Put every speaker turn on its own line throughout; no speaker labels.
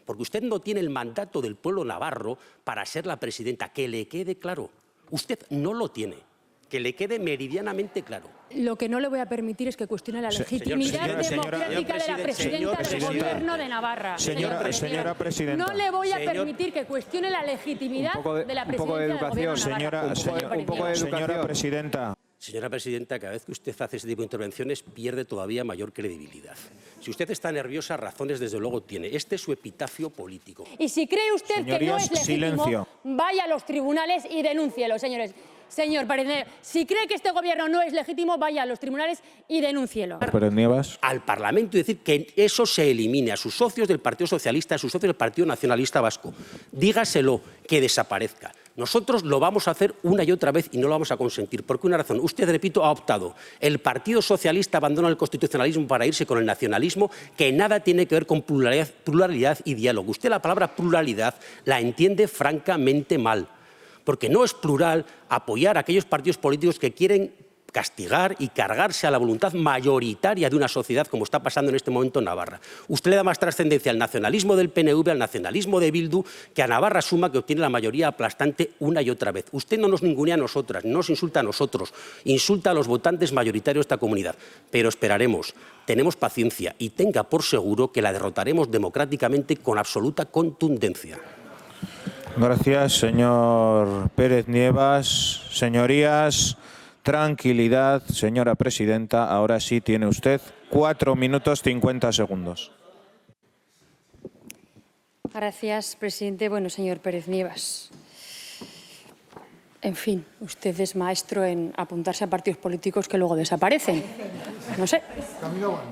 porque usted no tiene el mandato del pueblo navarro para ser la presidenta. Que le quede claro. Usted no lo tiene. Que le quede meridianamente claro.
Lo que no le voy a permitir es que cuestione la legitimidad democrática de la presidenta del Gobierno de Navarra.
Señora presidenta.
No le voy a permitir que cuestione la legitimidad de la presidencia del Gobierno de Navarra.
Señora presidenta.
Señora presidenta, cada vez que usted hace ese tipo de intervenciones pierde todavía mayor credibilidad. Si usted está nerviosa, razones desde luego tiene. Este es su epitafio político.
Y si cree usted
Señorías,
que no es legítimo,
silencio.
vaya a los tribunales y denúncielo, señores. Señor Pérez Nieves, si cree que este Gobierno no es legítimo, vaya a los tribunales y denúncielo.
Pérez Nieves.
Al Parlamento y decir que eso se elimine a sus socios del Partido Socialista, a sus socios del Partido Nacionalista Vasco. Dígaselo, que desaparezca. Nosotros lo vamos a hacer una y otra vez y no lo vamos a consentir. Porque una razón, usted, repito, ha optado. El Partido Socialista abandona el constitucionalismo para irse con el nacionalismo, que nada tiene que ver con pluralidad y diálogo. Usted la palabra pluralidad la entiende francamente mal. Porque no es plural apoyar a aquellos partidos políticos que quieren castigar y cargarse a la voluntad mayoritaria de una sociedad, como está pasando en este momento en Navarra. Usted le da más trascendencia al nacionalismo del PNV, al nacionalismo de Bildu, que a Navarra Suma, que obtiene la mayoría aplastante una y otra vez. Usted no nos ningunea a nosotras, no nos insulta a nosotros, insulta a los votantes mayoritarios de esta comunidad. Pero esperaremos, tenemos paciencia y tenga por seguro que la derrotaremos democráticamente con absoluta contundencia.
Gracias, señor Pérez Nieves. Señorías, tranquilidad, señora presidenta. Ahora sí tiene usted 4 minutos 50 segundos.
Gracias, presidente. Bueno, señor Pérez Nieves, en fin, usted es maestro en apuntarse a partidos políticos que luego desaparecen. No sé.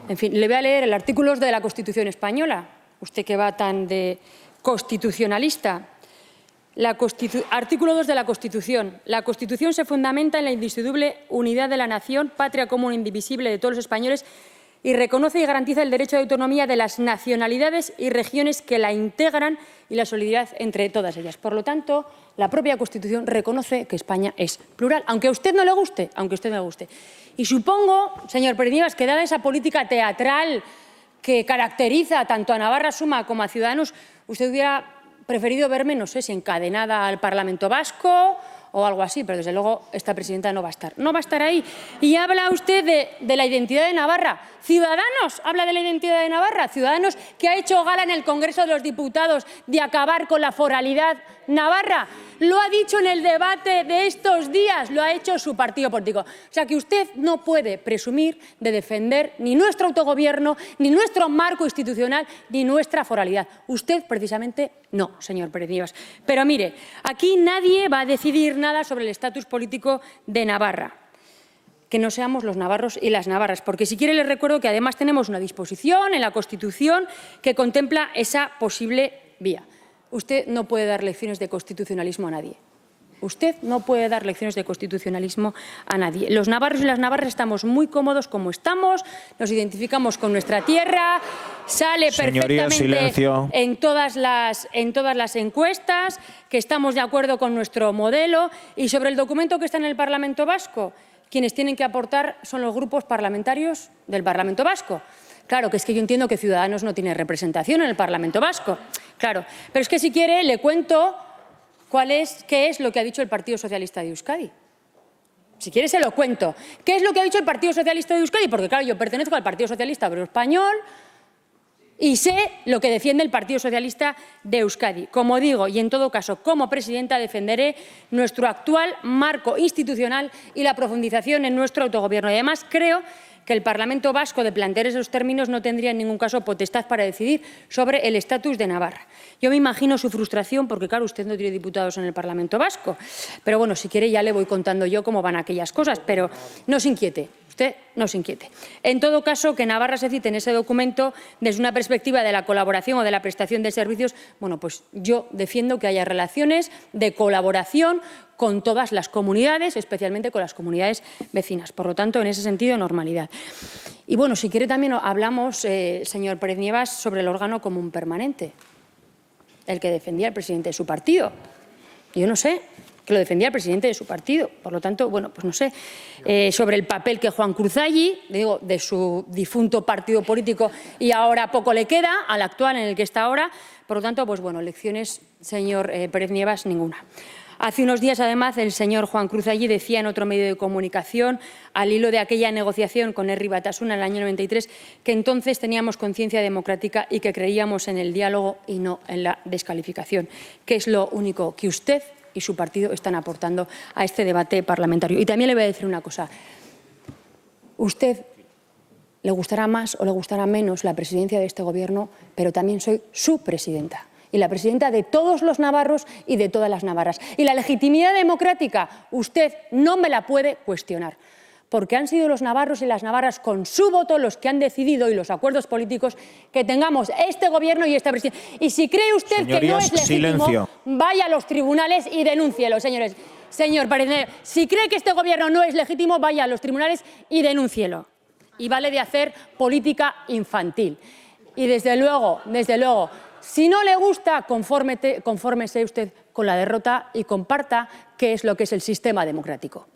En fin, le voy a leer el artículo 2 de la Constitución española. Usted que va tan de constitucionalista. Artículo 2 de la Constitución. La Constitución se fundamenta en la indisoluble unidad de la nación, patria común e indivisible de todos los españoles, y reconoce y garantiza el derecho de autonomía de las nacionalidades y regiones que la integran y la solidaridad entre todas ellas. Por lo tanto, la propia Constitución reconoce que España es plural, aunque a usted no le guste, Y supongo, señor Pérez Nieves, que dada esa política teatral que caracteriza tanto a Navarra Suma como a Ciudadanos, usted hubiera preferido verme, no sé, si encadenada al Parlamento Vasco o algo así, pero desde luego esta presidenta no va a estar. No va a estar ahí. Y habla usted de la identidad de Navarra. Ciudadanos habla de la identidad de Navarra. Ciudadanos que ha hecho gala en el Congreso de los Diputados de acabar con la foralidad navarra. Lo ha dicho en el debate de estos días, lo ha hecho su partido político. O sea que usted no puede presumir de defender ni nuestro autogobierno, ni nuestro marco institucional, ni nuestra foralidad. Usted precisamente no, señor Pérez Nieves. Pero mire, aquí nadie va a decidir nada sobre el estatus político de Navarra, que no seamos los navarros y las navarras, porque si quiere les recuerdo que además tenemos una disposición en la Constitución que contempla esa posible vía. Usted no puede dar lecciones de constitucionalismo a nadie. Usted no puede dar lecciones de constitucionalismo a nadie. Los navarros y las navarras estamos muy cómodos como estamos, nos identificamos con nuestra tierra, sale perfectamente en todas las encuestas, que estamos de acuerdo con nuestro modelo. Y sobre el documento que está en el Parlamento Vasco, quienes tienen que aportar son los grupos parlamentarios del Parlamento Vasco. Claro, que es que yo entiendo que Ciudadanos no tiene representación en el Parlamento Vasco. Claro, pero es que si quiere le cuento qué es lo que ha dicho el Partido Socialista de Euskadi. Si quiere se lo cuento. ¿Qué es lo que ha dicho el Partido Socialista de Euskadi? Porque claro, yo pertenezco al Partido Socialista Obrero Español y sé lo que defiende el Partido Socialista de Euskadi. Como digo, y en todo caso, como presidenta defenderé nuestro actual marco institucional y la profundización en nuestro autogobierno. Y además creo que el Parlamento Vasco, de plantear esos términos, no tendría en ningún caso potestad para decidir sobre el estatus de Navarra. Yo me imagino su frustración porque, claro, usted no tiene diputados en el Parlamento Vasco. Pero bueno, si quiere ya le voy contando yo cómo van aquellas cosas, pero no se inquiete. Usted no se inquiete. En todo caso, que Navarra se cite en ese documento desde una perspectiva de la colaboración o de la prestación de servicios, bueno, pues yo defiendo que haya relaciones de colaboración con todas las comunidades, especialmente con las comunidades vecinas. Por lo tanto, en ese sentido, normalidad. Y bueno, si quiere también hablamos, señor Pérez Nieves, sobre el órgano común permanente, el que defendía el presidente de su partido. Yo no sé que lo defendía el presidente de su partido. Por lo tanto, bueno, pues no sé, sobre el papel que Juan Cruzalli, digo, de su difunto partido político, y ahora poco le queda al actual en el que está ahora. Por lo tanto, pues bueno, lecciones, señor Pérez Nievas, ninguna. Hace unos días, además, el señor Juan Cruzalli decía en otro medio de comunicación, al hilo de aquella negociación con Herri Batasuna en el año 93, que entonces teníamos conciencia democrática y que creíamos en el diálogo y no en la descalificación, que es lo único que usted y su partido están aportando a este debate parlamentario. Y también le voy a decir una cosa. Usted le gustará más o le gustará menos la presidencia de este Gobierno, pero también soy su presidenta. Y la presidenta de todos los navarros y de todas las navarras. Y la legitimidad democrática usted no me la puede cuestionar, porque han sido los navarros y las navarras con su voto los que han decidido, y los acuerdos políticos, que tengamos este Gobierno y esta presidencia. Y si cree usted
Señorías,
que no es legítimo,
silencio.
vaya a los tribunales y denúncielo, señores. Señor Pérez, si cree que este Gobierno no es legítimo, vaya a los tribunales y denúncielo. Y vale de hacer política infantil. Y desde luego, si no le gusta, confórmese usted con la derrota y comparta qué es lo que es el sistema democrático.